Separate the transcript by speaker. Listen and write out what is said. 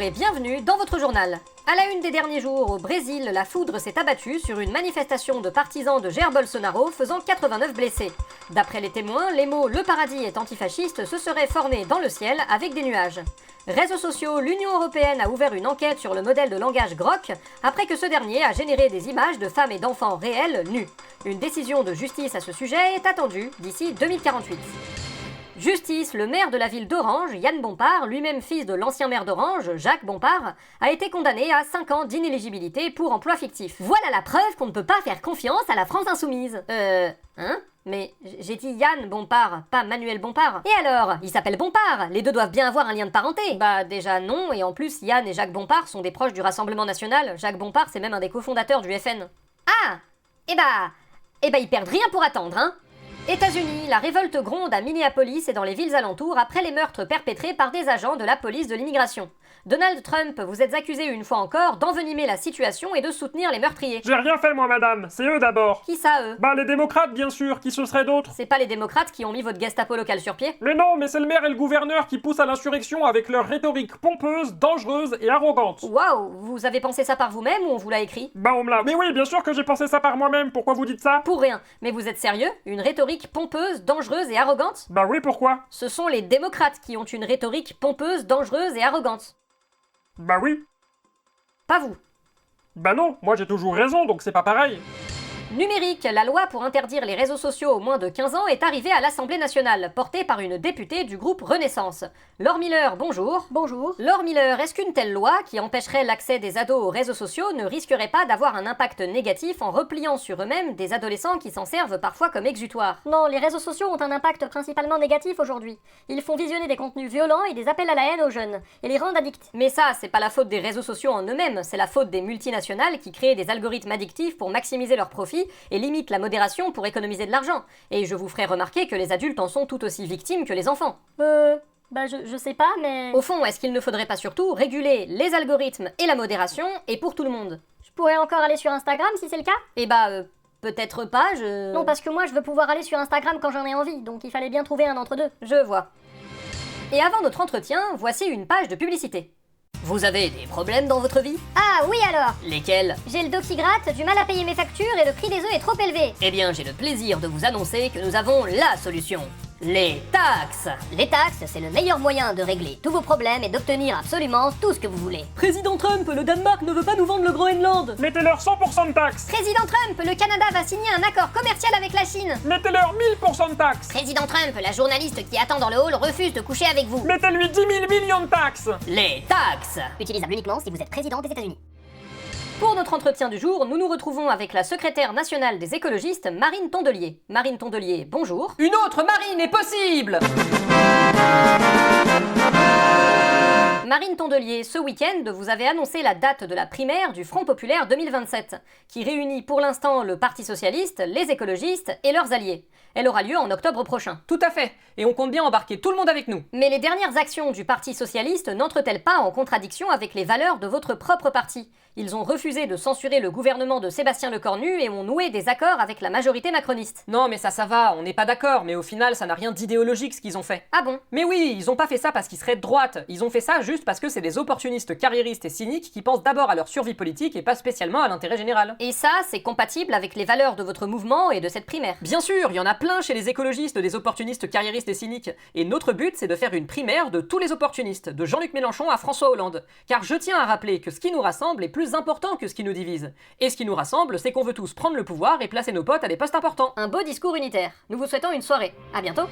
Speaker 1: et bienvenue dans votre journal. À la une des derniers jours, au Brésil, la foudre s'est abattue sur une manifestation de partisans de Jair Bolsonaro faisant 89 blessés. D'après les témoins, les mots « le paradis est antifasciste » se seraient formés dans le ciel avec des nuages. Réseaux sociaux, l'Union européenne a ouvert une enquête sur le modèle de langage Grok après que ce dernier a généré des images de femmes et d'enfants réels nus. Une décision de justice à ce sujet est attendue d'ici 2048. Justice, le maire de la ville d'Orange, Yann Bompard, lui-même fils de l'ancien maire d'Orange, Jacques Bompard, a été condamné à 5 ans d'inéligibilité pour emploi fictif. Voilà la preuve qu'on ne peut pas faire confiance à la France insoumise. Mais j'ai dit Yann Bompard, pas Manuel Bompard. Et alors? Il s'appelle Bompard, les deux doivent bien avoir un lien de parenté. Bah déjà non, et en plus Yann et Jacques Bompard sont des proches du Rassemblement National. Jacques Bompard c'est même un des cofondateurs du FN. Ah! Eh bah ils perdent rien pour attendre, hein. États-Unis, la révolte gronde à Minneapolis et dans les villes alentours après les meurtres perpétrés par des agents de la police de l'immigration. Donald Trump, vous êtes accusé une fois encore d'envenimer la situation et de soutenir les meurtriers.
Speaker 2: J'ai rien fait moi madame, c'est eux d'abord.
Speaker 1: Qui ça, eux?
Speaker 2: Bah les démocrates bien sûr, qui ce serait d'autres?
Speaker 1: C'est pas les démocrates qui ont mis votre Gestapo local sur pied?
Speaker 2: Mais non, mais c'est le maire et le gouverneur qui poussent à l'insurrection avec leur rhétorique pompeuse, dangereuse et arrogante.
Speaker 1: Waouh, vous avez pensé ça par vous-même ou on vous l'a écrit?
Speaker 2: Bah on me l'a... Mais oui, bien sûr que j'ai pensé ça par moi-même, pourquoi vous dites ça?
Speaker 1: Pour rien, mais vous êtes sérieux? Une rhétorique pompeuse, dangereuse et arrogante?
Speaker 2: Bah oui, pourquoi?
Speaker 1: Ce sont les démocrates qui ont une rhétorique pompeuse, dangereuse et arrogante.
Speaker 2: Bah oui.
Speaker 1: Pas vous.
Speaker 2: Bah non, moi j'ai toujours raison, donc c'est pas pareil.
Speaker 1: Numérique, la loi pour interdire les réseaux sociaux aux moins de 15 ans est arrivée à l'Assemblée nationale, portée par une députée du groupe Renaissance. Laure Miller, bonjour.
Speaker 3: Bonjour.
Speaker 1: Laure Miller, est-ce qu'une telle loi, qui empêcherait l'accès des ados aux réseaux sociaux, ne risquerait pas d'avoir un impact négatif en repliant sur eux-mêmes des adolescents qui s'en servent parfois comme exutoire?
Speaker 3: Non, les réseaux sociaux ont un impact principalement négatif aujourd'hui. Ils font visionner des contenus violents et des appels à la haine aux jeunes, et les rendent addicts.
Speaker 1: Mais ça, c'est pas la faute des réseaux sociaux en eux-mêmes, c'est la faute des multinationales qui créent des algorithmes addictifs pour maximiser leurs profits et limitent la modération pour économiser de l'argent. Et je vous ferai remarquer que les adultes en sont tout aussi victimes que les enfants.
Speaker 3: Je sais pas, mais...
Speaker 1: Au fond, est-ce qu'il ne faudrait pas surtout réguler les algorithmes et la modération, et pour tout le monde?
Speaker 3: Je pourrais encore aller sur Instagram si c'est le cas?
Speaker 1: Peut-être pas,
Speaker 3: Non, parce que moi je veux pouvoir aller sur Instagram quand j'en ai envie, donc il fallait bien trouver un entre-deux.
Speaker 1: Je vois. Et avant notre entretien, voici une page de publicité. Vous avez des problèmes dans votre vie?
Speaker 3: Ah oui alors!
Speaker 1: Lesquels?
Speaker 3: J'ai le dos qui gratte, du mal à payer mes factures et le prix des œufs est trop élevé.
Speaker 1: Eh bien, j'ai le plaisir de vous annoncer que nous avons la solution. Les taxes!
Speaker 3: Les taxes, c'est le meilleur moyen de régler tous vos problèmes et d'obtenir absolument tout ce que vous voulez.
Speaker 1: Président Trump, le Danemark ne veut pas nous vendre le Groenland!
Speaker 2: Mettez-leur 100% de taxes.
Speaker 3: Président Trump, le Canada va signer un accord commercial avec la Chine.
Speaker 2: Mettez-leur 1000% de taxes.
Speaker 3: Président Trump, la journaliste qui attend dans le hall refuse de coucher avec vous.
Speaker 2: Mettez-lui 10 000 millions de taxes.
Speaker 1: Les taxes!
Speaker 3: Utilisable uniquement si vous êtes président des États-Unis.
Speaker 1: Pour notre entretien du jour, nous nous retrouvons avec la secrétaire nationale des écologistes, Marine Tondelier. Marine Tondelier, bonjour.
Speaker 4: Une autre Marine est possible!
Speaker 1: Marine Tondelier, ce week-end, vous avez annoncé la date de la primaire du Front Populaire 2027, qui réunit pour l'instant le Parti Socialiste, les écologistes et leurs alliés. Elle aura lieu en octobre prochain.
Speaker 4: Tout à fait, et on compte bien embarquer tout le monde avec nous.
Speaker 1: Mais les dernières actions du Parti Socialiste n'entrent-elles pas en contradiction avec les valeurs de votre propre parti? Ils ont refusé de censurer le gouvernement de Sébastien Lecornu et ont noué des accords avec la majorité macroniste.
Speaker 4: Non mais ça va, on n'est pas d'accord, mais au final ça n'a rien d'idéologique ce qu'ils ont fait.
Speaker 1: Ah bon?
Speaker 4: Mais oui, ils ont pas fait ça parce qu'ils seraient de droite, ils ont fait ça juste parce que c'est des opportunistes carriéristes et cyniques qui pensent d'abord à leur survie politique et pas spécialement à l'intérêt général.
Speaker 1: Et ça, c'est compatible avec les valeurs de votre mouvement et de cette primaire?
Speaker 4: Bien sûr, il y en a plein chez les écologistes des opportunistes carriéristes et cyniques, et notre but c'est de faire une primaire de tous les opportunistes, de Jean-Luc Mélenchon à François Hollande. Car je tiens à rappeler que ce qui nous rassemble est plus important que ce qui nous divise. Et ce qui nous rassemble, c'est qu'on veut tous prendre le pouvoir et placer nos potes à des postes importants.
Speaker 1: Un beau discours unitaire. Nous vous souhaitons une soirée. À bientôt.